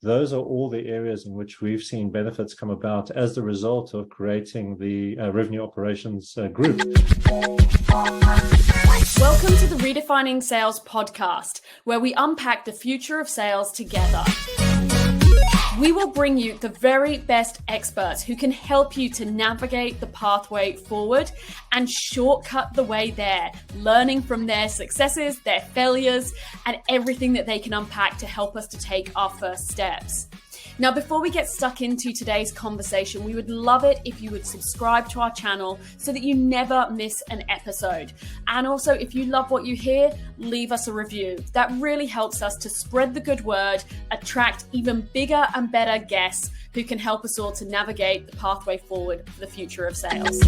those are all the areas in which we've seen benefits come about as the result of creating the revenue operations group. Welcome to the Redefining Sales podcast, where we unpack the future of sales together. We will bring you the very best experts who can help you to navigate the pathway forward and shortcut the way there, learning from their successes, their failures, and everything that they can unpack to help us to take our first steps. Now, before we get stuck into today's conversation, we would love it if you would subscribe to our channel so that you never miss an episode. And also, if you love what you hear, leave us a review. That really helps us to spread the good word, attract even bigger and better guests who can help us all to navigate the pathway forward for the future of sales.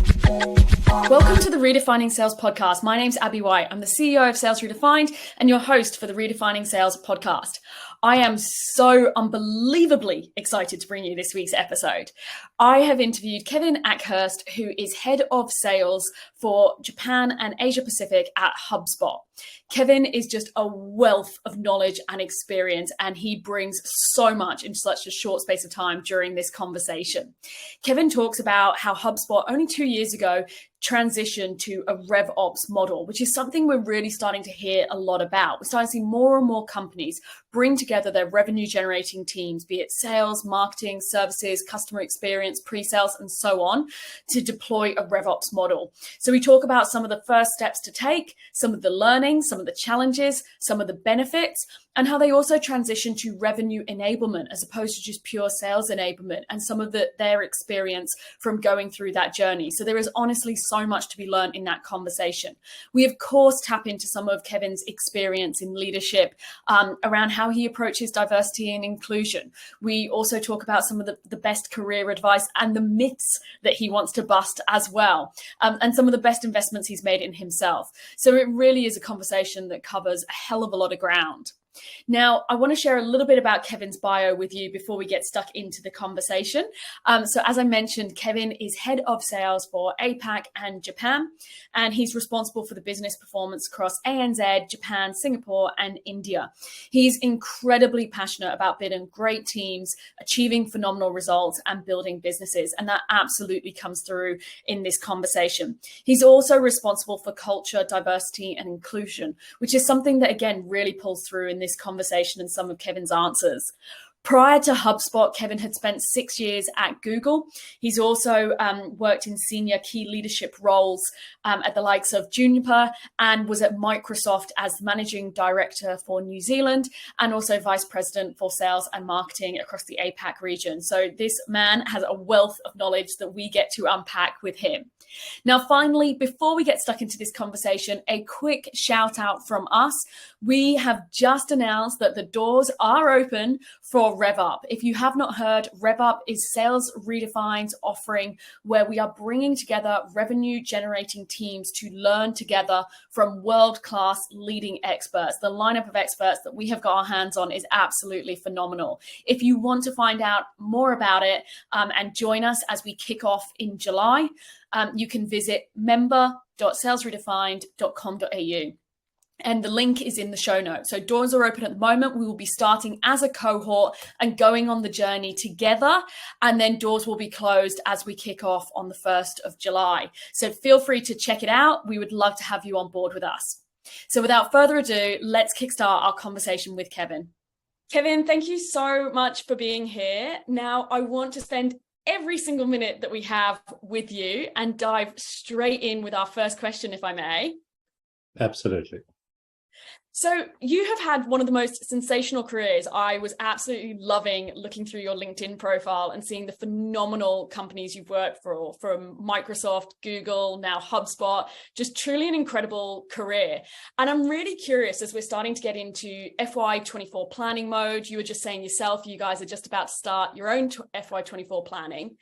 Welcome to the Redefining Sales podcast. My name's Abby White. I'm the CEO of Sales Redefined and your host for the Redefining Sales podcast. I am so unbelievably excited to bring you this week's episode. I have interviewed Kevin Ackhurst, who is Head of Sales for Japan and Asia Pacific at HubSpot. Kevin is just a wealth of knowledge and experience, and he brings so much in such a short space of time during this conversation. Kevin talks about how HubSpot only 2 years ago transition to a RevOps model, which is something we're really starting to hear a lot about. We're starting to see more and more companies bring together their revenue generating teams, be it sales, marketing, services, customer experience, pre-sales, and so on, to deploy a RevOps model. So we talk about some of the first steps to take, some of the learnings, some of the challenges, some of the benefits, and how they also transition to revenue enablement as opposed to just pure sales enablement, and some of their experience from going through that journey. So there is honestly so much to be learned in that conversation. We, of course, tap into some of Kevin's experience in leadership around how he approaches diversity and inclusion. We also talk about some of the best career advice and the myths that he wants to bust as well, and some of the best investments he's made in himself. So it really is a conversation that covers a hell of a lot of ground. Now, I want to share a little bit about Kevin's bio with you before we get stuck into the conversation. So as I mentioned, Kevin is Head of Sales for APAC and Japan, and he's responsible for the business performance across ANZ, Japan, Singapore, and India. He's incredibly passionate about building great teams, achieving phenomenal results, and building businesses, and that absolutely comes through in this conversation. He's also responsible for culture, diversity, and inclusion, which is something that, again, really pulls through in this conversation and some of Kevin's answers. Prior to HubSpot, Kevin had spent 6 years at Google. He's also worked in senior key leadership roles at the likes of Juniper, and was at Microsoft as the managing director for New Zealand and also vice president for sales and marketing across the APAC region. So this man has a wealth of knowledge that we get to unpack with him. Now, finally, before we get stuck into this conversation, a quick shout out from us. We have just announced that the doors are open for RevUp. If you have not heard, RevUp is Sales Redefined's offering where we are bringing together revenue generating teams to learn together from world-class leading experts. The lineup of experts that we have got our hands on is absolutely phenomenal. If you want to find out more about it and join us as we kick off in July, you can visit member.salesredefined.com.au. And the link is in the show notes. So doors are open at the moment. We will be starting as a cohort and going on the journey together. And then doors will be closed as we kick off on the 1st of July. So feel free to check it out. We would love to have you on board with us. So without further ado, let's kickstart our conversation with Kevin. Kevin, thank you so much for being here. Now, I want to spend every single minute that we have with you and dive straight in with our first question, if I may. Absolutely. So you have had one of the most sensational careers. I was absolutely loving looking through your LinkedIn profile and seeing the phenomenal companies you've worked for, from Microsoft, Google, now HubSpot, just truly an incredible career. And I'm really curious, as we're starting to get into FY24 planning mode, you were just saying yourself, you guys are just about to start your own FY24 planning.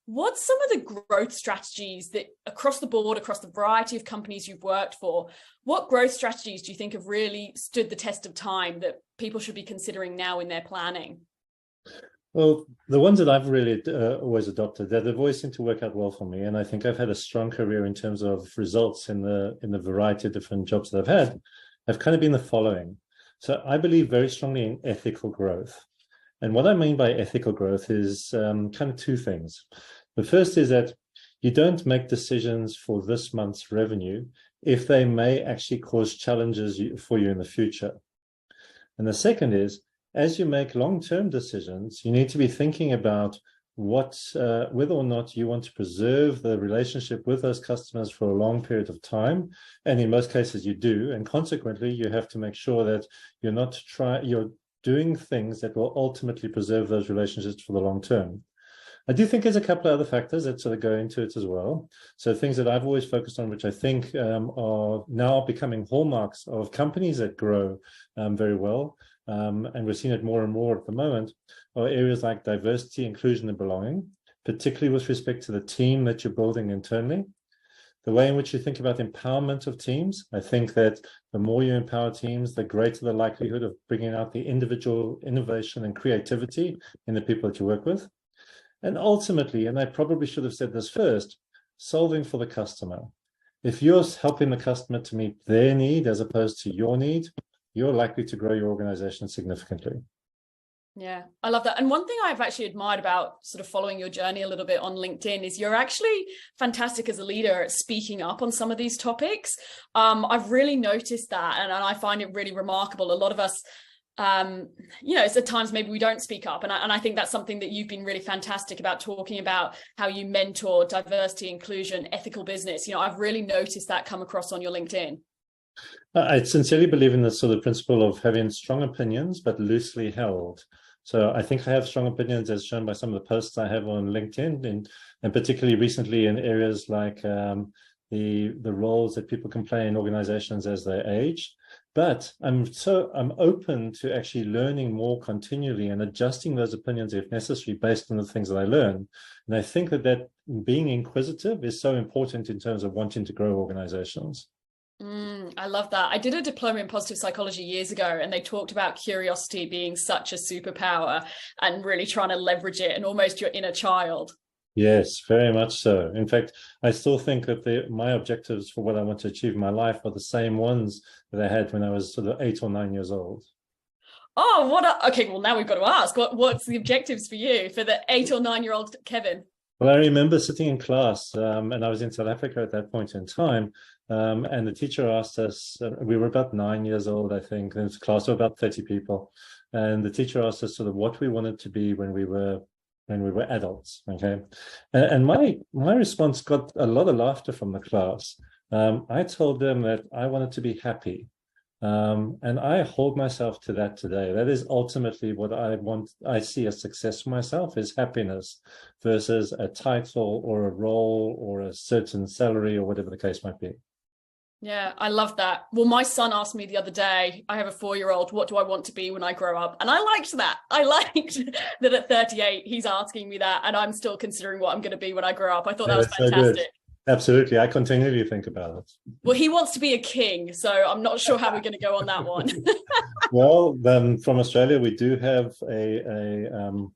What's some of the growth strategies that across the board, across the variety of companies you've worked for, what growth strategies do you think have really stood the test of time that people should be considering now in their planning? Well, the ones that I've really always adopted, they've always seemed to work out well for me. And I think I've had a strong career in terms of results in the variety of different jobs that I've had. Have kind of been the following. So I believe very strongly in ethical growth. And what I mean by ethical growth is kind of two things. The first is that you don't make decisions for this month's revenue if they may actually cause challenges for you in the future. And the second is, as you make long-term decisions, you need to be thinking about whether or not you want to preserve the relationship with those customers for a long period of time. And in most cases you do. And consequently, you have to make sure that you're doing things that will ultimately preserve those relationships for the long term. I do think there's a couple of other factors that sort of go into it as well. So things that I've always focused on, which I think are now becoming hallmarks of companies that grow very well, and we're seeing it more and more at the moment, are areas like diversity, inclusion, and belonging, particularly with respect to the team that you're building internally. The way in which you think about empowerment of teams, I think that the more you empower teams, the greater the likelihood of bringing out the individual innovation and creativity in the people that you work with. And ultimately, and I probably should have said this first, solving for the customer. If you're helping the customer to meet their need as opposed to your need, you're likely to grow your organization significantly. Yeah, I love that. And one thing I've actually admired about sort of following your journey a little bit on LinkedIn is you're actually fantastic as a leader at speaking up on some of these topics. I've really noticed that, and I find it really remarkable. A lot of us, it's at times maybe we don't speak up. And I think that's something that you've been really fantastic about, talking about how you mentor diversity, inclusion, ethical business. I've really noticed that come across on your LinkedIn. I sincerely believe in the sort of principle of having strong opinions, but loosely held. So I think I have strong opinions as shown by some of the posts I have on LinkedIn, and particularly recently in areas like the roles that people can play in organizations as they age. But I'm open to actually learning more continually and adjusting those opinions if necessary based on the things that I learn. And I think that being inquisitive is so important in terms of wanting to grow organizations. I love that. I did a diploma in positive psychology years ago, and they talked about curiosity being such a superpower and really trying to leverage it and almost your inner child. Yes, very much so. In fact, I still think that my objectives for what I want to achieve in my life are the same ones that I had when I was sort of 8 or 9 years old. Oh, okay. Well, now we've got to ask, what's the objectives for you, for the 8 or 9-year-old Kevin? Well, I remember sitting in class, and I was in South Africa at that point in time, and the teacher asked us, we were about 9 years old, I think, and it was a class of about 30 people, and the teacher asked us sort of what we wanted to be when we were adults, okay? And my response got a lot of laughter from the class. I told them that I wanted to be happy. And I hold myself to that today. That is ultimately what I want. I see as success for myself is happiness versus a title or a role or a certain salary or whatever the case might be. Yeah, I love that. Well, my son asked me the other day, I have a 4-year-old, what do I want to be when I grow up? And I liked that. I liked that at 38, he's asking me that, and I'm still considering what I'm going to be when I grow up. I thought that was fantastic. So absolutely. I continually think about it. Well, he wants to be a king, so I'm not sure how we're going to go on that one. Well, from Australia, we do have a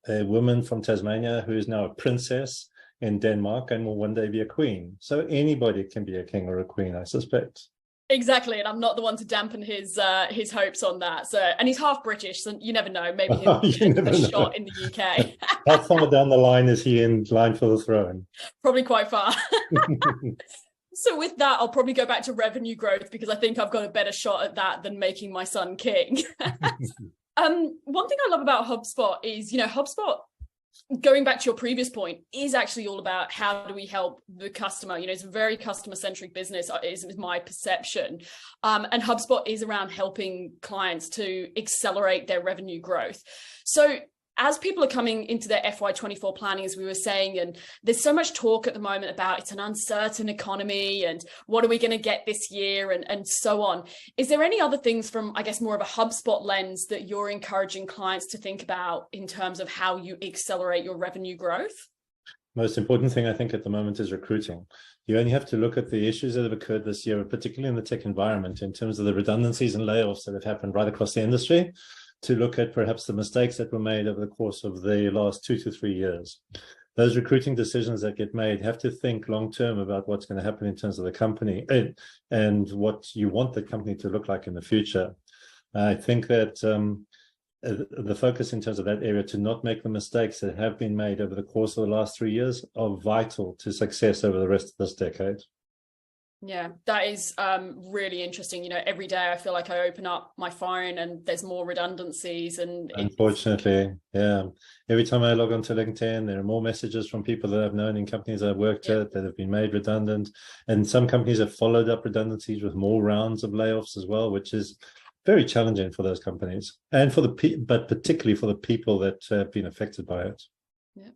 woman from Tasmania who is now a princess in Denmark and will one day be a queen. So anybody can be a king or a queen, I suspect. Exactly, and I'm not the one to dampen his hopes on that. So, and he's half British, so you never know. Maybe he'll get a shot in the UK. How far down the line is he in line for the throne? Probably quite far. So with that, I'll probably go back to revenue growth because I think I've got a better shot at that than making my son king. One thing I love about HubSpot is, HubSpot, going back to your previous point, is actually all about how do we help the customer. It's a very customer-centric business, is my perception. And HubSpot is around helping clients to accelerate their revenue growth. So as people are coming into their FY24 planning, as we were saying, and there's so much talk at the moment about it's an uncertain economy and what are we going to get this year and so on. Is there any other things from, I guess, more of a HubSpot lens that you're encouraging clients to think about in terms of how you accelerate your revenue growth? Most important thing, I think, at the moment is recruiting. You only have to look at the issues that have occurred this year, particularly in the tech environment, in terms of the redundancies and layoffs that have happened right across the industry, to look at perhaps the mistakes that were made over the course of the last 2 to 3 years. Those recruiting decisions that get made have to think long-term about what's going to happen in terms of the company and what you want the company to look like in the future. I think that the focus in terms of that area to not make the mistakes that have been made over the course of the last 3 years are vital to success over the rest of this decade. Yeah, that is really interesting. You know, every day I feel like I open up my phone and there's more redundancies. And unfortunately, yeah, every time I log onto LinkedIn, there are more messages from people that I've known in companies I've worked at that have been made redundant. And some companies have followed up redundancies with more rounds of layoffs as well, which is very challenging for those companies and for but particularly for the people that have been affected by it. Yeah.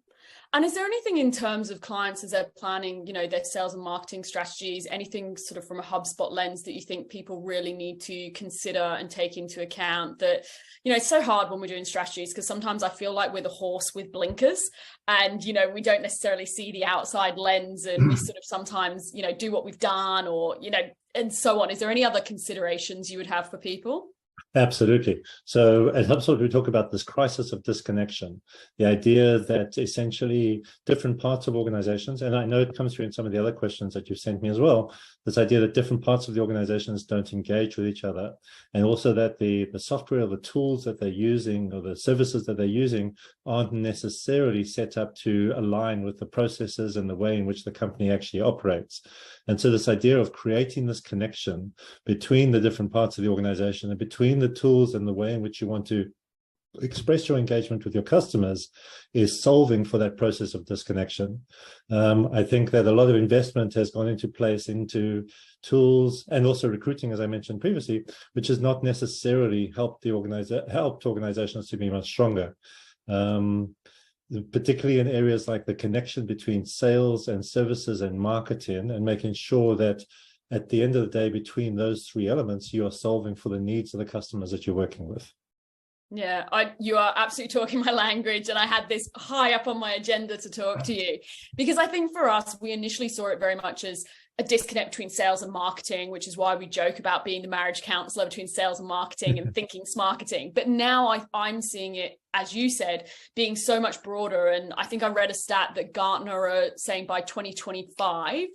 And is there anything in terms of clients as they're planning, you know, their sales and marketing strategies, anything sort of from a HubSpot lens that you think people really need to consider and take into account? That, you know, it's so hard when we're doing strategies because sometimes I feel like we're the horse with blinkers and, you know, we don't necessarily see the outside lens and we sort of sometimes, you know, do what we've done or, you know, and so on. Is there any other considerations you would have for people? Absolutely. So at HubSpot, we talk about this crisis of disconnection, the idea that essentially different parts of organizations, and I know it comes through in some of the other questions that you've sent me as well, this idea that different parts of the organizations don't engage with each other, and also that the software or the tools that they're using or the services that they're using aren't necessarily set up to align with the processes and the way in which the company actually operates. And so this idea of creating this connection between the different parts of the organization and between the tools and the way in which you want to express your engagement with your customers is solving for that process of disconnection. I think that a lot of investment has gone into place into tools and also recruiting, as I mentioned previously, which has not necessarily helped organizations to be much stronger. Particularly in areas like the connection between sales and services and marketing, and making sure that at the end of the day, between those three elements, you are solving for the needs of the customers that you're working with. Yeah, you are absolutely talking my language, and I had this high up on my agenda to talk to you because I think for us, we initially saw it very much as a disconnect between sales and marketing, which is why we joke about being the marriage counselor between sales and marketing and thinking marketing. But now I'm seeing it, as you said, being so much broader. And I think I read a stat that Gartner are saying by 2025,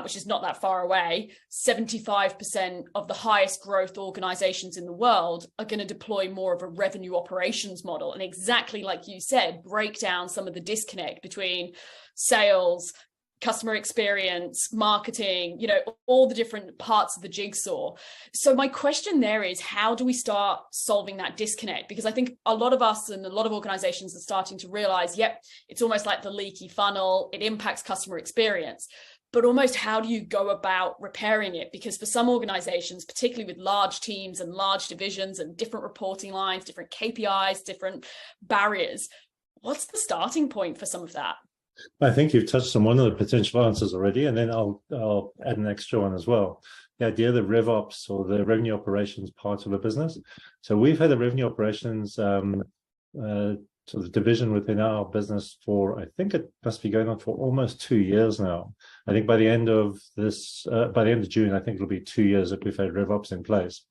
which is not that far away, 75% of the highest growth organizations in the world are going to deploy more of a revenue operations model. And exactly like you said, break down some of the disconnect between sales, customer experience, marketing, you know, all the different parts of the jigsaw. So my question there is, how do we start solving that disconnect? Because I think a lot of us and a lot of organizations are starting to realize, yep, it's almost like the leaky funnel. It impacts customer experience. But almost how do you go about repairing it? Because for some organizations, particularly with large teams and large divisions and different reporting lines, different KPIs, different barriers, what's the starting point for some of that? I think you've touched on one of the potential answers already, and then I'll add an extra one as well. The idea of the RevOps or the revenue operations part of a business. So we've had a revenue operations sort of division within our business for, I think it must be going on for almost 2 years now. I think by the end of June, I think it'll be 2 years that we've had RevOps in place.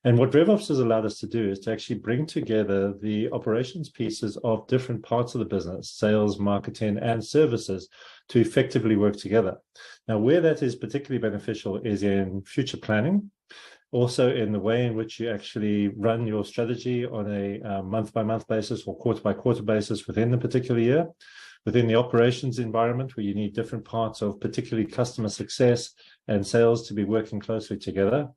And what RevOps has allowed us to do is to actually bring together the operations pieces of different parts of the business, sales, marketing, and services, to effectively work together. Now, where that is particularly beneficial is in future planning, also in the way in which you actually run your strategy on a month-by-month basis or quarter-by-quarter basis within the particular year, within the operations environment where you need different parts of particularly customer success and sales to be working closely together.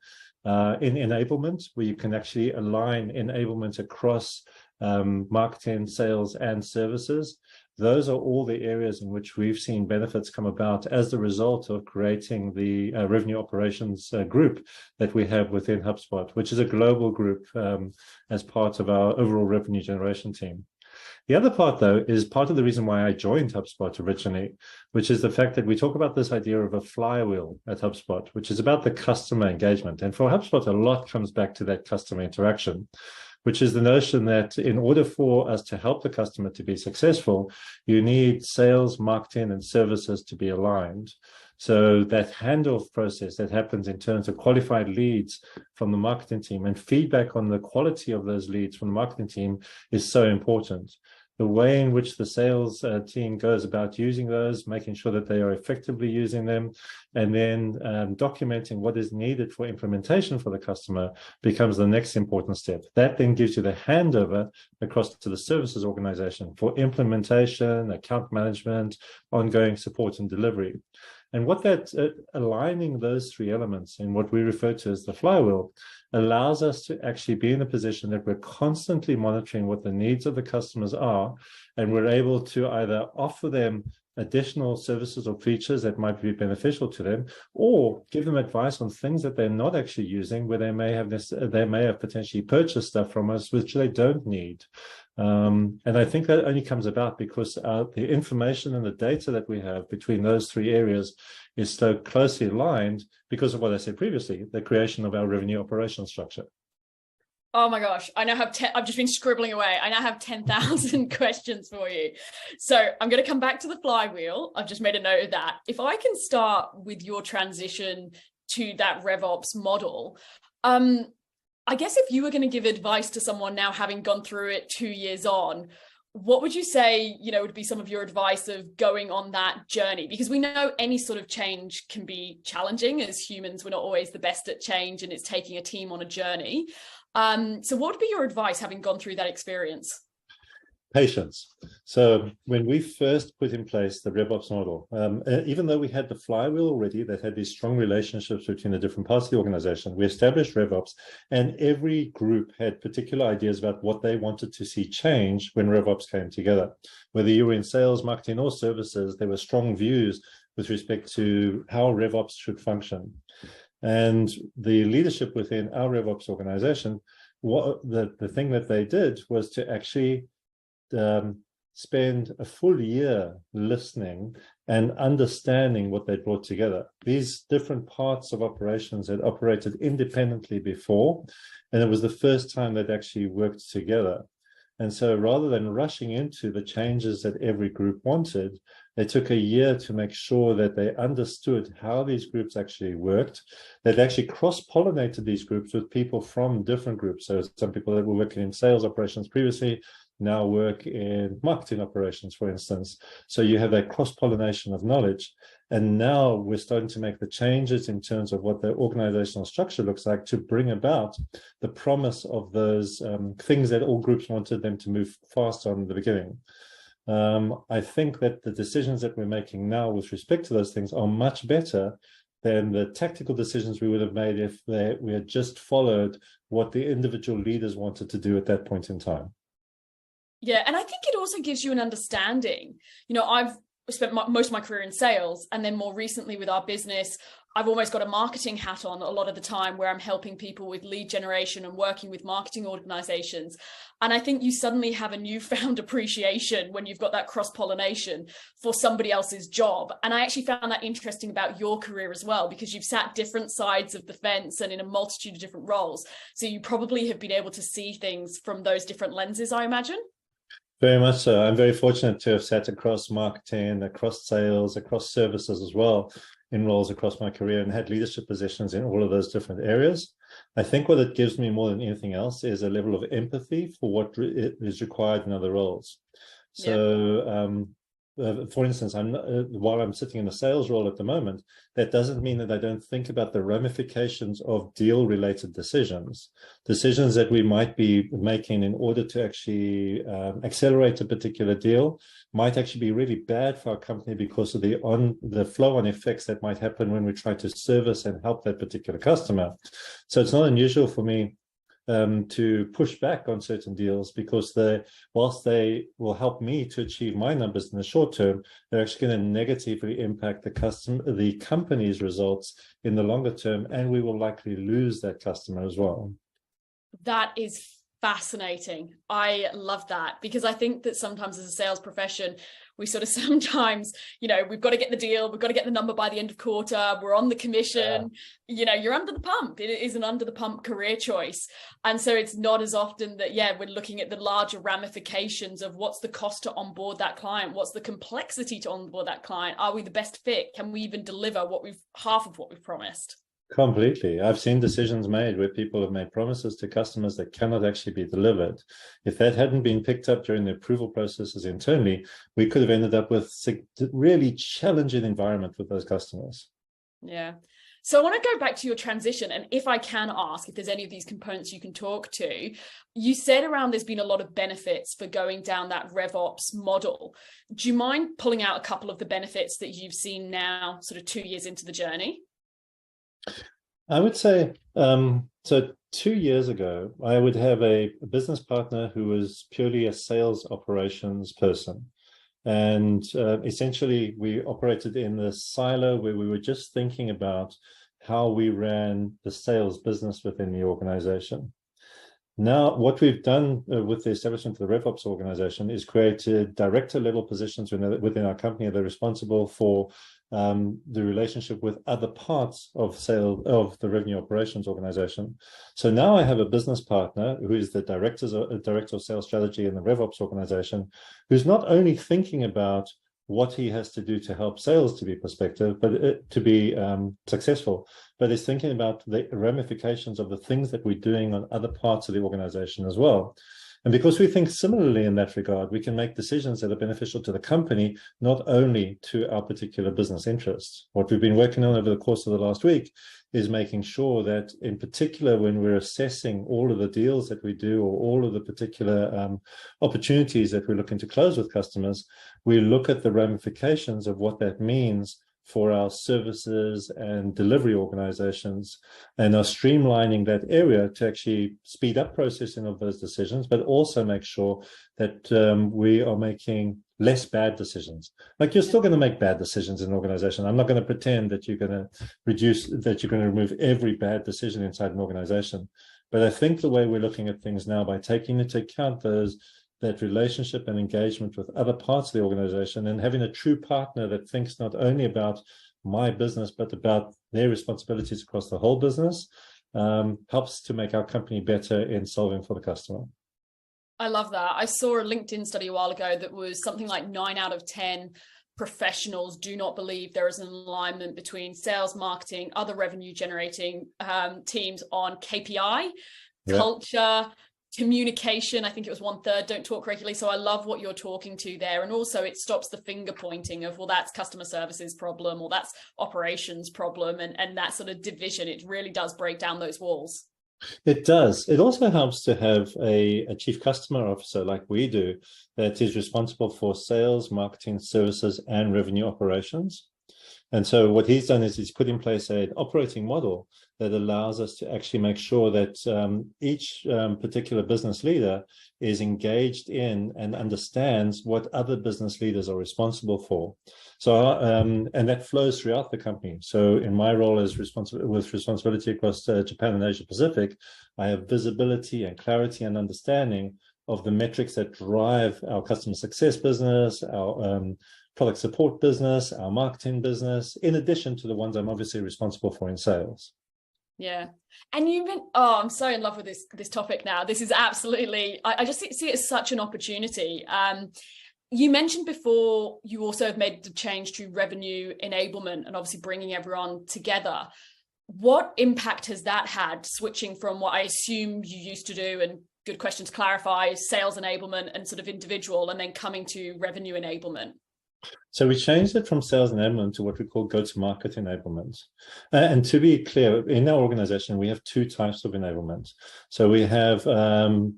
In enablement, where you can actually align enablement across marketing, sales, and services. Those are all the areas in which we've seen benefits come about as the result of creating the revenue operations group that we have within HubSpot, which is a global group as part of our overall revenue generation team. The other part, though, is part of the reason why I joined HubSpot originally, which is the fact that we talk about this idea of a flywheel at HubSpot, which is about the customer engagement. And for HubSpot, a lot comes back to that customer interaction, which is the notion that in order for us to help the customer to be successful, you need sales, marketing, and services to be aligned. So that handoff process that happens in terms of qualified leads from the marketing team and feedback on the quality of those leads from the marketing team is so important. the way in which the sales team goes about using those, making sure that they are effectively using them, and then documenting what is needed for implementation for the customer becomes the next important step. That then gives you the handover across to the services organization for implementation, account management, ongoing support and delivery. And what that aligning those three elements in what we refer to as the flywheel allows us to actually be in a position that we're constantly monitoring what the needs of the customers are, and we're able to either offer them additional services or features that might be beneficial to them, or give them advice on things that they're not actually using, where they may have potentially purchased stuff from us which they don't need. And I think that only comes about because the information and the data that we have between those three areas is so closely aligned because of what I said previously, the creation of our revenue operational structure. Oh my gosh, I now have I've just been scribbling away. I now have 10,000 questions for you. So I'm going to come back to the flywheel. I've just made a note of that. If I can start with your transition to that RevOps model, I guess if you were going to give advice to someone now having gone through it 2 years on, what would you say, would be some of your advice of going on that journey? Because we know any sort of change can be challenging. As humans, we're not always the best at change, and it's taking a team on a journey. So what would be your advice having gone through that experience? Patience. So when we first put in place the RevOps model, even though we had the flywheel already that had these strong relationships between the different parts of the organization, we established RevOps, and every group had particular ideas about what they wanted to see change when RevOps came together. Whether you were in sales, marketing, or services, there were strong views with respect to how RevOps should function. And the leadership within our RevOps organization, the thing that they did was to actually spend a full year listening and understanding what they brought together. These different parts of operations had operated independently before, and it was the first time they'd actually worked together. And so rather than rushing into the changes that every group wanted, they took a year to make sure that they understood how these groups actually worked. They'd actually cross-pollinated these groups with people from different groups. So some people that were working in sales operations previously now work in marketing operations, for instance. So you have that cross-pollination of knowledge. And now we're starting to make the changes in terms of what the organizational structure looks like to bring about the promise of those things that all groups wanted them to move fast on in the beginning. I think that the decisions that we're making now with respect to those things are much better than the tactical decisions we would have made if we had just followed what the individual leaders wanted to do at that point in time. Yeah, and I think it also gives you an understanding. I've spent most of my career in sales, and then more recently with our business, I've almost got a marketing hat on a lot of the time, where I'm helping people with lead generation and working with marketing organizations. And I think you suddenly have a newfound appreciation when you've got that cross-pollination for somebody else's job. And I actually found that interesting about your career as well, because you've sat different sides of the fence and in a multitude of different roles. So you probably have been able to see things from those different lenses, I imagine. Very much so. I'm very fortunate to have sat across marketing, across sales, across services as well, in roles across my career, and had leadership positions in all of those different areas. I think what it gives me more than anything else is a level of empathy for what is required in other roles. So, for instance, while I'm sitting in a sales role at the moment, that doesn't mean that I don't think about the ramifications of deal-related decisions that we might be making in order to actually accelerate a particular deal might actually be really bad for our company because of the flow-on effects that might happen when we try to service and help that particular customer. So it's not unusual for me to push back on certain deals, because whilst they will help me to achieve my numbers in the short term, they're actually going to negatively impact the company's results in the longer term, and we will likely lose that customer as well. That is fascinating. I love that, because I think that sometimes as a sales profession, we sort of sometimes, we've got to get the deal, we've got to get the number by the end of quarter, we're on the commission, you're under the pump. It is an under the pump career choice. And so it's not as often that, we're looking at the larger ramifications of what's the cost to onboard that client, what's the complexity to onboard that client, are we the best fit, can we even deliver half of what we've promised? Completely. I've seen decisions made where people have made promises to customers that cannot actually be delivered. If that hadn't been picked up during the approval processes internally, we could have ended up with really challenging environment with those customers. Yeah. So I want to go back to your transition. And if I can ask if there's any of these components you can talk to, you said around there's been a lot of benefits for going down that RevOps model. Do you mind pulling out a couple of the benefits that you've seen now, sort of 2 years into the journey? I would say, so 2 years ago, I would have a business partner who was purely a sales operations person. And essentially, we operated in this silo where we were just thinking about how we ran the sales business within the organization. Now, what we've done with the establishment of the RevOps organization is created director level positions within our company that are responsible for the relationship with other parts of sales of the revenue operations organization. So now I have a business partner who is the director of sales strategy in the RevOps organization, who's not only thinking about what he has to do to help sales to be prospective, but to be successful, but is thinking about the ramifications of the things that we're doing on other parts of the organization as well. And because we think similarly in that regard, we can make decisions that are beneficial to the company, not only to our particular business interests. What we've been working on over the course of the last week is making sure that, in particular, when we're assessing all of the deals that we do or all of the particular opportunities that we're looking to close with customers, we look at the ramifications of what that means for our services and delivery organizations, and are streamlining that area to actually speed up processing of those decisions, but also make sure that we are making less bad decisions. Like, you're still going to make bad decisions in an organization. I'm not going to pretend that you're going to remove every bad decision inside an organization. But I think the way we're looking at things now, by taking into account that relationship and engagement with other parts of the organization, and having a true partner that thinks not only about my business, but about their responsibilities across the whole business, helps to make our company better in solving for the customer. I love that. I saw a LinkedIn study a while ago that was something like 9 out of 10 professionals do not believe there is an alignment between sales, marketing, other revenue generating teams on KPI, culture, communication. I think it was 1/3 don't talk regularly. So I love what you're talking to there. And also it stops the finger pointing of, well, that's customer services problem, or that's operations problem, and that sort of division. It really does break down those walls. It does. It also helps to have a chief customer officer like we do, that is responsible for sales, marketing, services, and revenue operations. And so what he's done is he's put in place an operating model that allows us to actually make sure that each particular business leader is engaged in and understands what other business leaders are responsible for. So, and that flows throughout the company. So in my role as responsibility across Japan and Asia Pacific, I have visibility and clarity and understanding of the metrics that drive our customer success business, our product support business, our marketing business, in addition to the ones I'm obviously responsible for in sales. Yeah. And you've been, I'm so in love with this topic now. This is absolutely, I just see it as such an opportunity. You mentioned before, you also have made the change to revenue enablement and obviously bringing everyone together. What impact has that had, switching from what I assume you used to do, and good question to clarify, sales enablement and sort of individual, and then coming to revenue enablement? So we changed it from sales enablement to what we call go-to-market enablement. And to be clear, in our organization, we have 2 types of enablement. So we have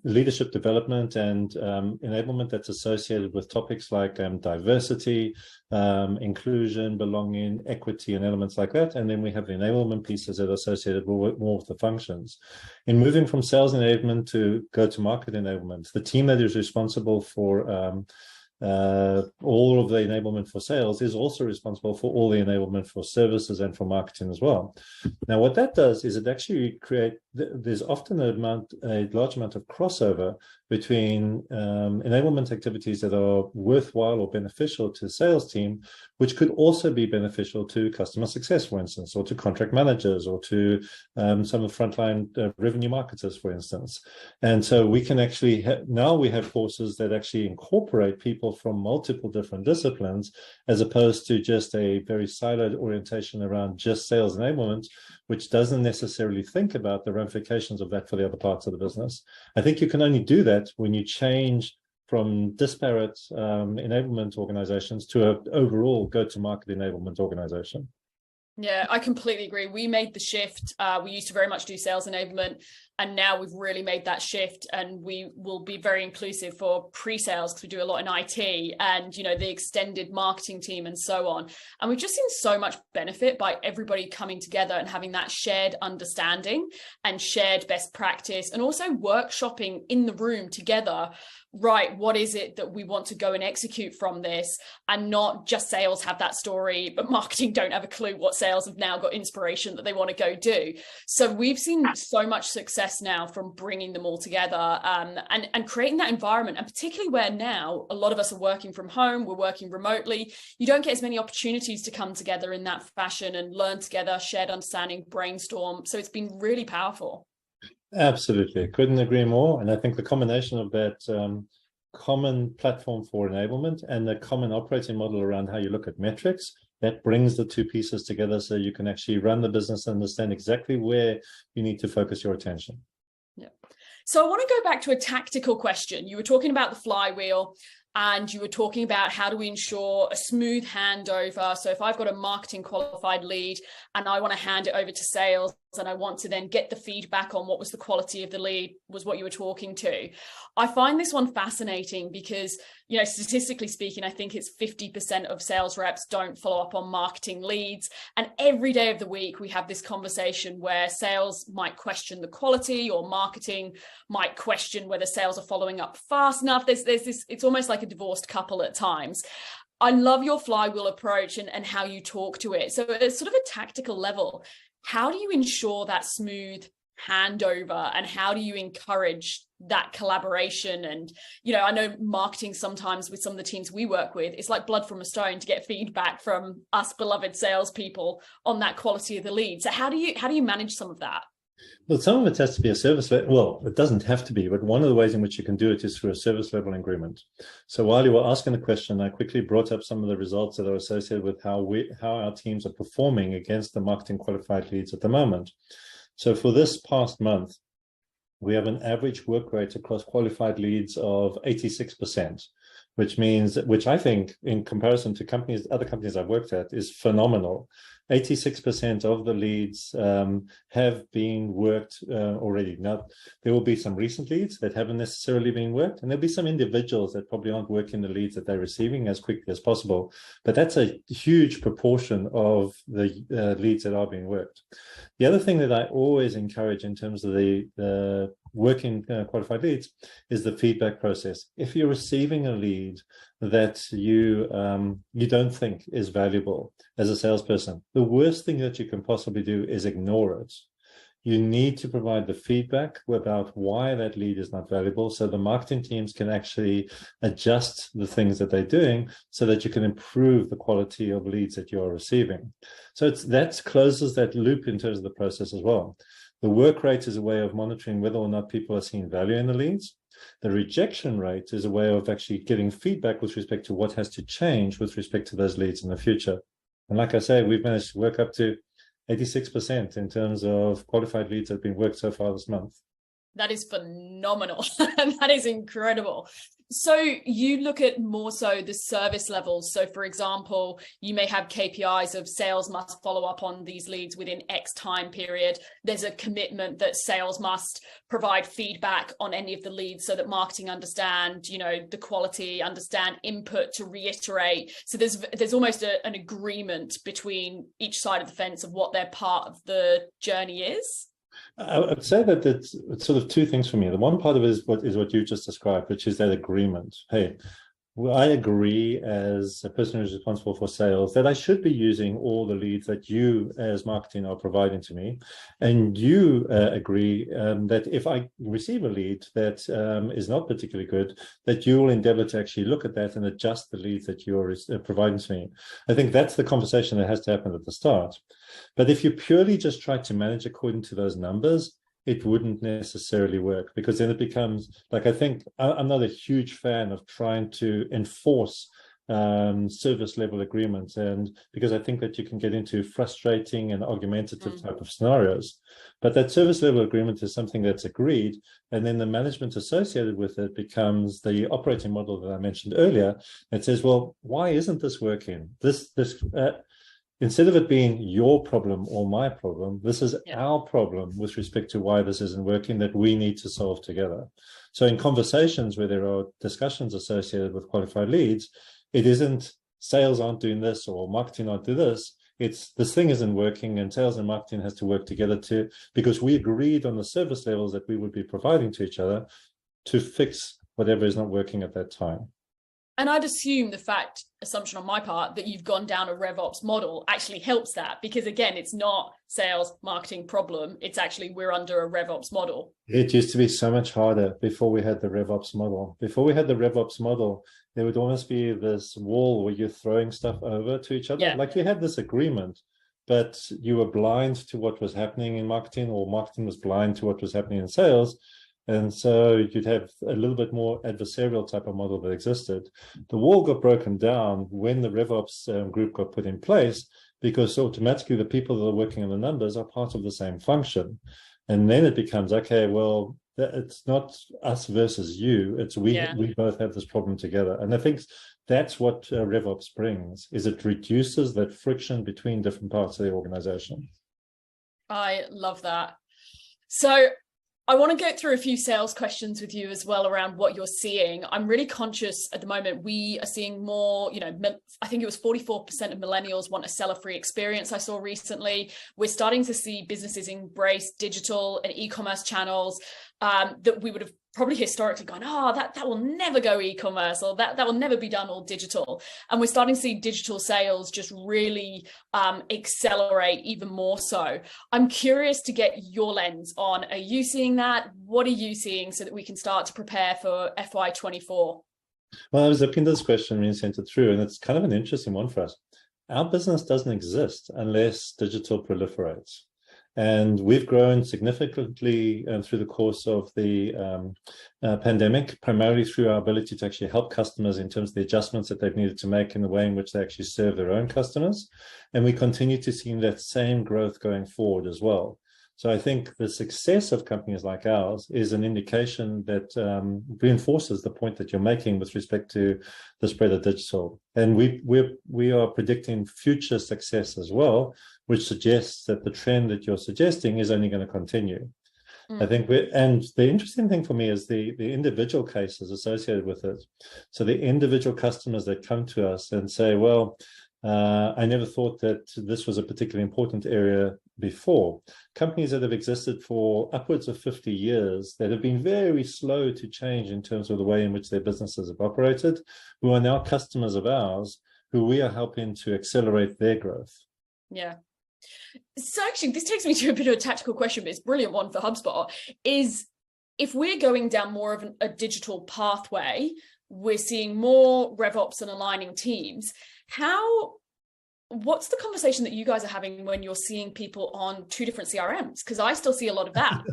leadership development and enablement that's associated with topics like diversity, inclusion, belonging, equity, and elements like that. And then we have the enablement pieces that are associated more with the functions. In moving from sales enablement to go-to-market enablement, the team that is responsible for all of the enablement for sales is also responsible for all the enablement for services and for marketing as well. Now, what that does is it actually there's often a large amount of crossover between enablement activities that are worthwhile or beneficial to the sales team, which could also be beneficial to customer success, for instance, or to contract managers, or to some of the frontline revenue marketers, for instance. And so we can actually now we have courses that actually incorporate people people from multiple different disciplines, as opposed to just a very siloed orientation around just sales enablement, which doesn't necessarily think about the ramifications of that for the other parts of the business. I think you can only do that when you change from disparate enablement organizations to an overall go-to-market enablement organization. Yeah, I completely agree. We made the shift. We used to very much do sales enablement, and now we've really made that shift, and we will be very inclusive for pre-sales because we do a lot in IT and, you know, the extended marketing team and so on. And we've just seen so much benefit by everybody coming together and having that shared understanding and shared best practice, and also workshopping in the room together. Right, what is it that we want to go and execute from this, and not just sales have that story, but marketing don't have a clue what sales have now got inspiration that they want to go do. So we've seen so much success now from bringing them all together and creating that environment, and particularly where now a lot of us are working from home, we're working remotely, you don't get as many opportunities to come together in that fashion and learn together, shared understanding, brainstorm. So it's been really powerful. Absolutely. Couldn't agree more. And I think the combination of that common platform for enablement and the common operating model around how you look at metrics, that brings the two pieces together so you can actually run the business and understand exactly where you need to focus your attention. Yeah. So I want to go back to a tactical question. You were talking about the flywheel, and you were talking about how do we ensure a smooth handover. So if I've got a marketing qualified lead and I want to hand it over to sales, and I want to then get the feedback on what was the quality of the lead, was what you were talking to. I find this one fascinating because, you know, statistically speaking, I think it's 50% of sales reps don't follow up on marketing leads. And every day of the week, we have this conversation where sales might question the quality, or marketing might question whether sales are following up fast enough. There's this, it's almost like a divorced couple at times. I love your flywheel approach and how you talk to it. So at sort of a tactical level, how do you ensure that smooth handover, and how do you encourage that collaboration? And, you know, I know marketing sometimes with some of the teams we work with, it's like blood from a stone to get feedback from us beloved salespeople on that quality of the lead. So how do you manage some of that? Well, some of it has to be a service level. Well, it doesn't have to be, but one of the ways in which you can do it is through a service level agreement. So while you were asking the question, I quickly brought up some of the results that are associated with how our teams are performing against the marketing qualified leads at the moment. So for this past month, we have an average work rate across qualified leads of 86%, which I think, in comparison to other companies I've worked at, is phenomenal. 86% of the leads have been worked already. Now, there will be some recent leads that haven't necessarily been worked, and there'll be some individuals that probably aren't working the leads that they're receiving as quickly as possible. But that's a huge proportion of the leads that are being worked. The other thing that I always encourage in terms of the working qualified leads is the feedback process. If you're receiving a lead that you don't think is valuable as a salesperson, the worst thing that you can possibly do is ignore it. You need to provide the feedback about why that lead is not valuable, so the marketing teams can actually adjust the things that they're doing so that you can improve the quality of leads that you're receiving. So that closes that loop in terms of the process as well. The work rate is a way of monitoring whether or not people are seeing value in the leads. The rejection rate is a way of actually getting feedback with respect to what has to change with respect to those leads in the future. And like I say, we've managed to work up to 86% in terms of qualified leads that have been worked so far this month. That is phenomenal. That is incredible. So you look at more so the service levels. So for example, you may have KPIs of sales must follow up on these leads within X time period. There's a commitment that sales must provide feedback on any of the leads so that marketing understand, you know, the quality, understand input to reiterate. So there's almost an agreement between each side of the fence of what their part of the journey is. I would say that it's sort of two things for me. The one part of it is what you just described, which is that agreement. Hey, well, I agree as a person who's responsible for sales that I should be using all the leads that you as marketing are providing to me. And you agree that if I receive a lead that is not particularly good, that you will endeavor to actually look at that and adjust the leads that you're providing to me. I think that's the conversation that has to happen at the start. But if you purely just try to manage according to those numbers, it wouldn't necessarily work, because then it becomes like, I think I'm not a huge fan of trying to enforce service level agreements, and because I think that you can get into frustrating and argumentative type of scenarios. But that service level agreement is something that's agreed, and then the management associated with it becomes the operating model that I mentioned earlier. It says, well, why isn't this working? This instead of it being your problem or my problem, this is our problem with respect to why this isn't working, that we need to solve together. So in conversations where there are discussions associated with qualified leads, it isn't sales aren't doing this or marketing aren't doing this. It's this thing isn't working, and sales and marketing has to work together because we agreed on the service levels that we would be providing to each other to fix whatever is not working at that time. And I'd assume assumption on my part, that you've gone down a RevOps model actually helps that, because again, it's not sales marketing problem. It's actually, we're under a RevOps model. It used to be so much harder before we had the RevOps model. Before we had the RevOps model, there would almost be this wall where you're throwing stuff over to each other. Yeah. Like you had this agreement, but you were blind to what was happening in marketing, or marketing was blind to what was happening in sales. And so you'd have a little bit more adversarial type of model that existed. The wall got broken down when the RevOps group got put in place, because automatically the people that are working on the numbers are part of the same function. And then it becomes, okay, well, it's not us versus you. It's we both have this problem together. And I think that's what RevOps brings, is it reduces that friction between different parts of the organization. I love that. So I want to go through a few sales questions with you as well around what you're seeing. I'm really conscious at the moment, we are seeing more, I think it was 44% of millennials want a seller-free experience I saw recently. We're starting to see businesses embrace digital and e-commerce channels that we would have probably historically gone, that will never go e-commerce, or that will never be done all digital. And we're starting to see digital sales just really accelerate even more so. I'm curious to get your lens on, are you seeing that? What are you seeing so that we can start to prepare for FY24? Well, I was looking at this question when you sent it through, and it's kind of an interesting one for us. Our business doesn't exist unless digital proliferates. And we've grown significantly through the course of the pandemic, primarily through our ability to actually help customers in terms of the adjustments that they've needed to make in the way in which they actually serve their own customers. And we continue to see that same growth going forward as well. So I think the success of companies like ours is an indication that reinforces the point that you're making with respect to the spread of digital. And we are predicting future success as well, which suggests that the trend that you're suggesting is only going to continue. I think and the interesting thing for me is the individual cases associated with it. So the individual customers that come to us and say, well, I never thought that this was a particularly important area before. Companies that have existed for upwards of 50 years that have been very slow to change in terms of the way in which their businesses have operated, who are now customers of ours, who we are helping to accelerate their growth. Yeah. So actually, this takes me to a bit of a tactical question, but it's a brilliant one for HubSpot, is if we're going down more of a digital pathway, we're seeing more RevOps and aligning teams. What's the conversation that you guys are having when you're seeing people on two different CRMs? Because I still see a lot of that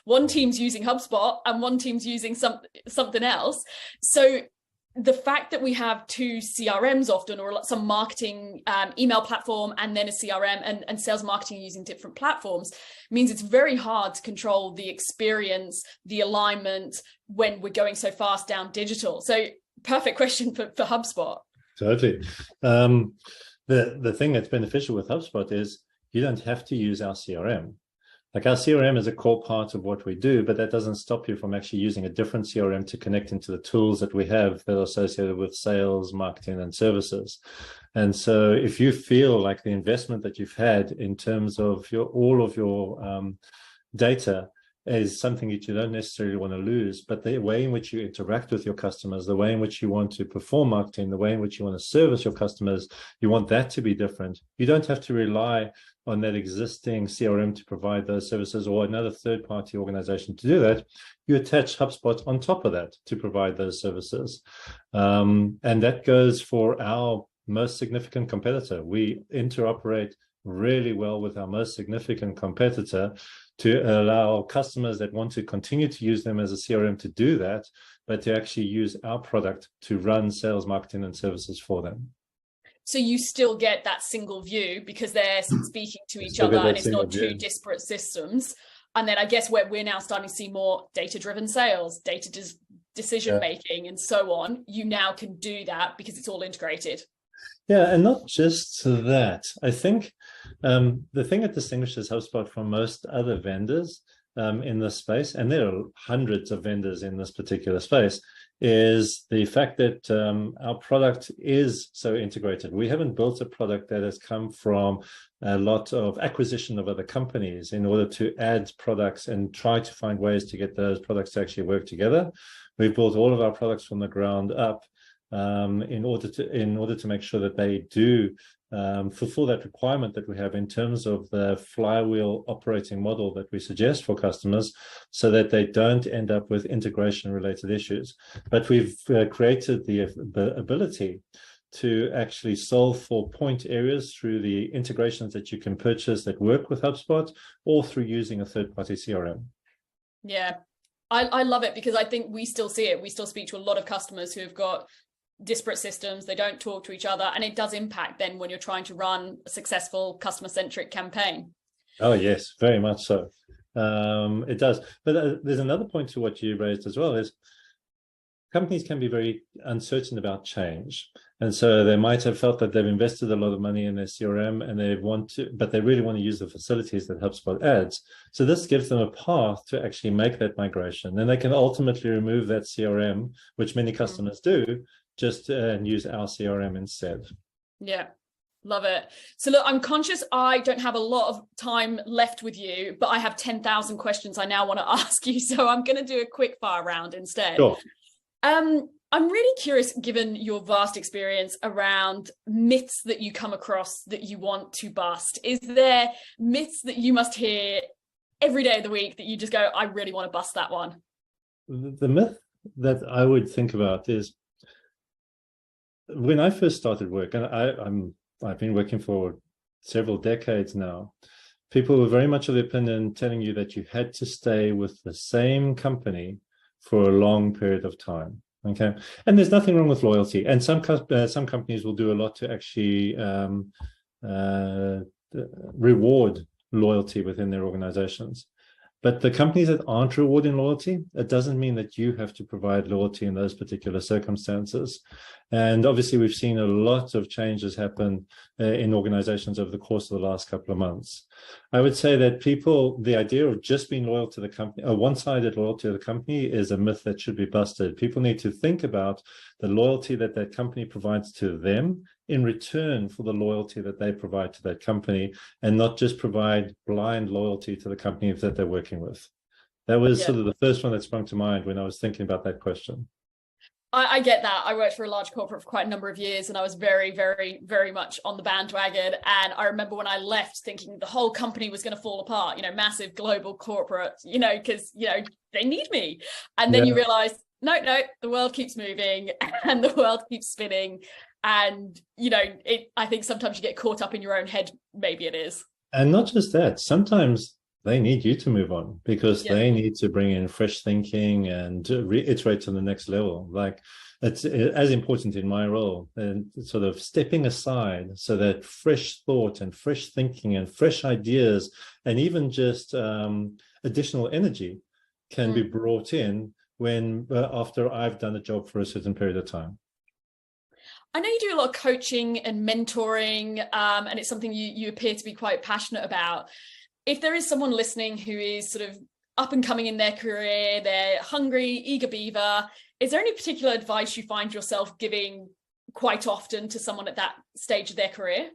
one team's using HubSpot and one team's using something else. So the fact that we have two CRMs often, or some marketing email platform and then a CRM, and sales marketing using different platforms, means it's very hard to control the experience, the alignment when we're going so fast down digital. So perfect question for HubSpot. Totally. The thing that's beneficial with HubSpot is you don't have to use our CRM. Like, our CRM is a core part of what we do, but that doesn't stop you from actually using a different CRM to connect into the tools that we have that are associated with sales, marketing, and services. And so if you feel like the investment that you've had in terms of all of your data is something that you don't necessarily want to lose, but the way in which you interact with your customers, the way in which you want to perform marketing, the way in which you want to service your customers, you want that to be different. You don't have to rely on that existing CRM to provide those services, or another third-party organization to do that. You attach HubSpot on top of that to provide those services. And that goes for our most significant competitor. We interoperate really well with our most significant competitor to allow customers that want to continue to use them as a CRM to do that, but to actually use our product to run sales, marketing, and services for them. So you still get that single view because they're speaking to each other and it's not two disparate systems. And then I guess where we're now starting to see more data-driven sales, data decision-making and so on, you now can do that because it's all integrated. Yeah, and not just that. I think the thing that distinguishes HubSpot from most other vendors in this space, and there are hundreds of vendors in this particular space, is the fact that our product is so integrated. We haven't built a product that has come from a lot of acquisition of other companies in order to add products and try to find ways to get those products to actually work together. We've built all of our products from the ground up in order to make sure that they do fulfill that requirement that we have in terms of the flywheel operating model that we suggest for customers, so that they don't end up with integration related issues. But we've created the ability to actually solve for point areas through the integrations that you can purchase that work with HubSpot, or through using a third-party CRM. Yeah, I love it, because I think we still see it. We still speak to a lot of customers who have got disparate systems. They don't talk to each other, and it does impact then when you're trying to run a successful customer-centric campaign. Oh yes, very much so. It does. But there's another point to what you raised as well, is companies can be very uncertain about change. And so they might have felt that they've invested a lot of money in their CRM and but they really want to use the facilities that HubSpot adds. So this gives them a path to actually make that migration. And they can ultimately remove that CRM, which many customers do, just and use our CRM instead. Yeah, love it. So look, I'm conscious I don't have a lot of time left with you, but I have 10,000 questions I now want to ask you. So I'm going to do a quick fire round instead. Sure. I'm really curious, given your vast experience, around myths that you come across that you want to bust. Is there myths that you must hear every day of the week that you just go, I really want to bust that one? The myth that I would think about is, when I first started work, and I've been working for several decades now, people were very much of the opinion telling you that you had to stay with the same company for a long period of time. Okay, and there's nothing wrong with loyalty, and some companies will do a lot to actually reward loyalty within their organizations. But the companies that aren't rewarding loyalty, it doesn't mean that you have to provide loyalty in those particular circumstances. And obviously, we've seen a lot of changes happen in organizations over the course of the last couple of months. I would say that the idea of just being loyal to the company, a one-sided loyalty to the company, is a myth that should be busted. People need to think about the loyalty that that company provides to them in return for the loyalty that they provide to that company, and not just provide blind loyalty to the company that they're working with. That was sort of the first one that sprung to mind when I was thinking about that question. I get that. I worked for a large corporate for quite a number of years, and I was very, very, very much on the bandwagon. And I remember when I left thinking the whole company was going to fall apart, massive global corporate, because, they need me. And then you realize, no, the world keeps moving and the world keeps spinning. And, I think sometimes you get caught up in your own head. Maybe it is. And not just that, sometimes they need you to move on, because they need to bring in fresh thinking and reiterate to the next level. Like, it's as important in my role, and sort of stepping aside so that fresh thought and fresh thinking and fresh ideas and even just additional energy can be brought in when after I've done a job for a certain period of time. I know you do a lot of coaching and mentoring, and it's something you appear to be quite passionate about. If there is someone listening who is sort of up and coming in their career, they're hungry, eager beaver, is there any particular advice you find yourself giving quite often to someone at that stage of their career?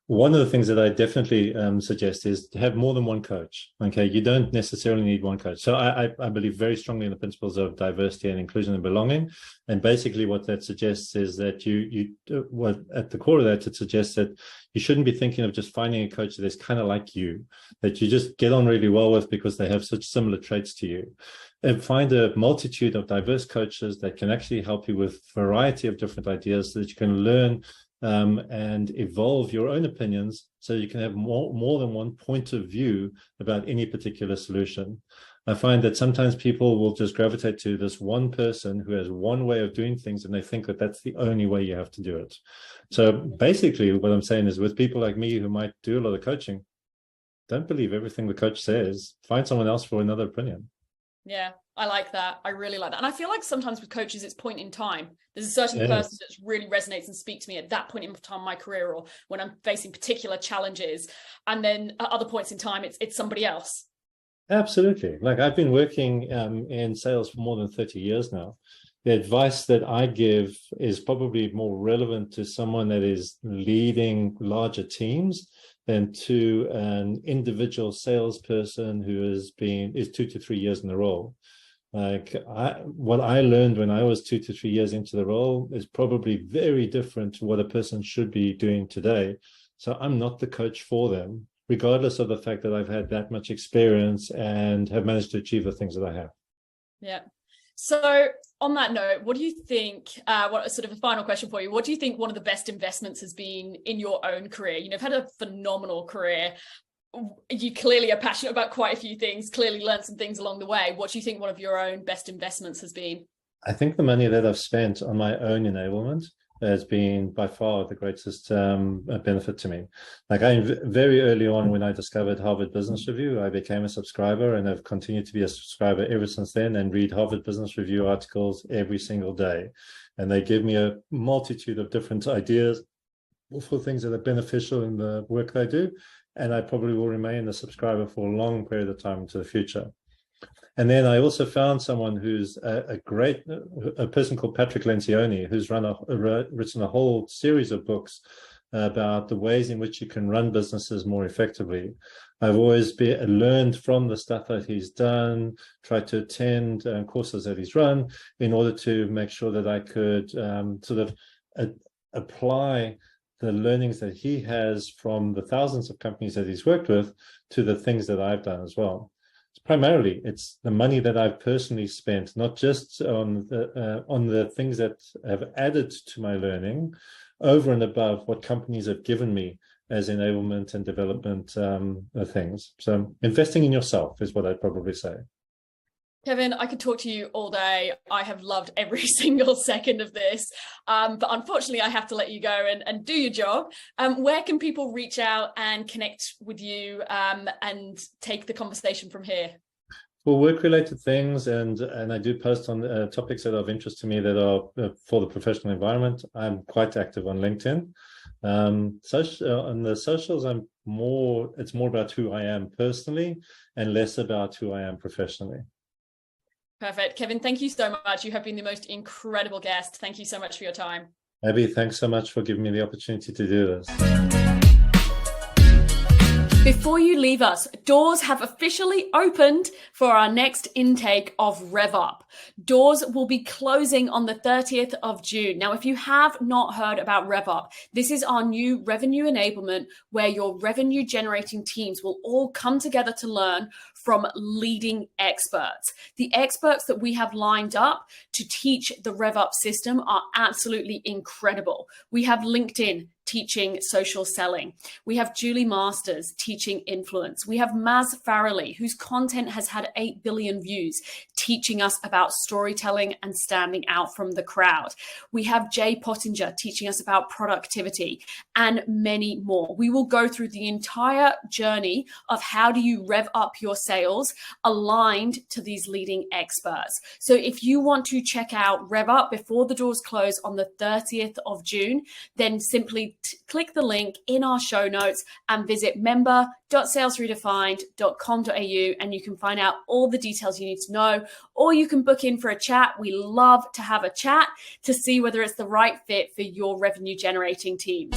One of the things that I definitely suggest is to have more than one coach. Okay, you don't necessarily need one coach. So I believe very strongly in the principles of diversity and inclusion and belonging. And basically what that suggests is that at the core of that, it suggests that you shouldn't be thinking of just finding a coach that is kind of like you, that you just get on really well with because they have such similar traits to you. And find a multitude of diverse coaches that can actually help you with a variety of different ideas so that you can learn and evolve your own opinions so you can have more than one point of view about any particular solution. I find that sometimes people will just gravitate to this one person who has one way of doing things, and they think that that's the only way you have to do it. So basically what I'm saying is, with people like me who might do a lot of coaching, don't believe everything the coach says. Find someone else for another opinion. Yeah, I like that. I really like that. And I feel like sometimes with coaches, it's point in time. There's a certain person that really resonates and speaks to me at that point in time in my career, or when I'm facing particular challenges. And then at other points in time, it's somebody else. Absolutely. Like, I've been working in sales for more than 30 years now. The advice that I give is probably more relevant to someone that is leading larger teams than to an individual salesperson who is 2 to 3 years in the role. Like, what I learned when I was 2 to 3 years into the role is probably very different to what a person should be doing today. So I'm not the coach for them, regardless of the fact that I've had that much experience and have managed to achieve the things that I have. Yeah. So on that note, what do you think, what sort of a final question for you, what do you think one of the best investments has been in your own career? You know, you've had a phenomenal career. You clearly are passionate about quite a few things, clearly learned some things along the way. What do you think one of your own best investments has been? I think the money that I've spent on my own enablement has been by far the greatest benefit to me. Like, very early on, when I discovered Harvard Business Review, I became a subscriber, and I've continued to be a subscriber ever since then, and read Harvard Business Review articles every single day. And they give me a multitude of different ideas for things that are beneficial in the work that I do. And I probably will remain a subscriber for a long period of time into the future. And then I also found someone who's a person called Patrick Lencioni, who's written a whole series of books about the ways in which you can run businesses more effectively. I've always learned from the stuff that he's done, tried to attend courses that he's run, in order to make sure that I could sort of apply the learnings that he has from the thousands of companies that he's worked with to the things that I've done as well. Primarily, it's the money that I've personally spent, not just on the things that have added to my learning, over and above what companies have given me as enablement and development things. So investing in yourself is what I'd probably say. Kevin, I could talk to you all day. I have loved every single second of this, but unfortunately I have to let you go and do your job. Where can people reach out and connect with you and take the conversation from here? For work-related things, and I do post on topics that are of interest to me that are for the professional environment. I'm quite active on LinkedIn. On the socials, it's more about who I am personally and less about who I am professionally. Perfect. Kevin, thank you so much. You have been the most incredible guest. Thank you so much for your time. Abby, thanks so much for giving me the opportunity to do this. Before you leave us, doors have officially opened for our next intake of RevUp. Doors will be closing on the 30th of June. Now, if you have not heard about RevUp, this is our new revenue enablement where your revenue generating teams will all come together to learn from leading experts. The experts that we have lined up to teach the RevUp system are absolutely incredible. We have LinkedIn teaching social selling. We have Julie Masters teaching influence. We have Maz Farrelly, whose content has had 8 billion views, teaching us about storytelling and standing out from the crowd. We have Jay Pottinger teaching us about productivity, and many more. We will go through the entire journey of how do you rev up your sales aligned to these leading experts. So if you want to check out RevUp before the doors close on the 30th of June, then simply click the link in our show notes and visit member.salesredefined.com.au, and you can find out all the details you need to know, or you can book in for a chat. We love to have a chat to see whether it's the right fit for your revenue generating teams.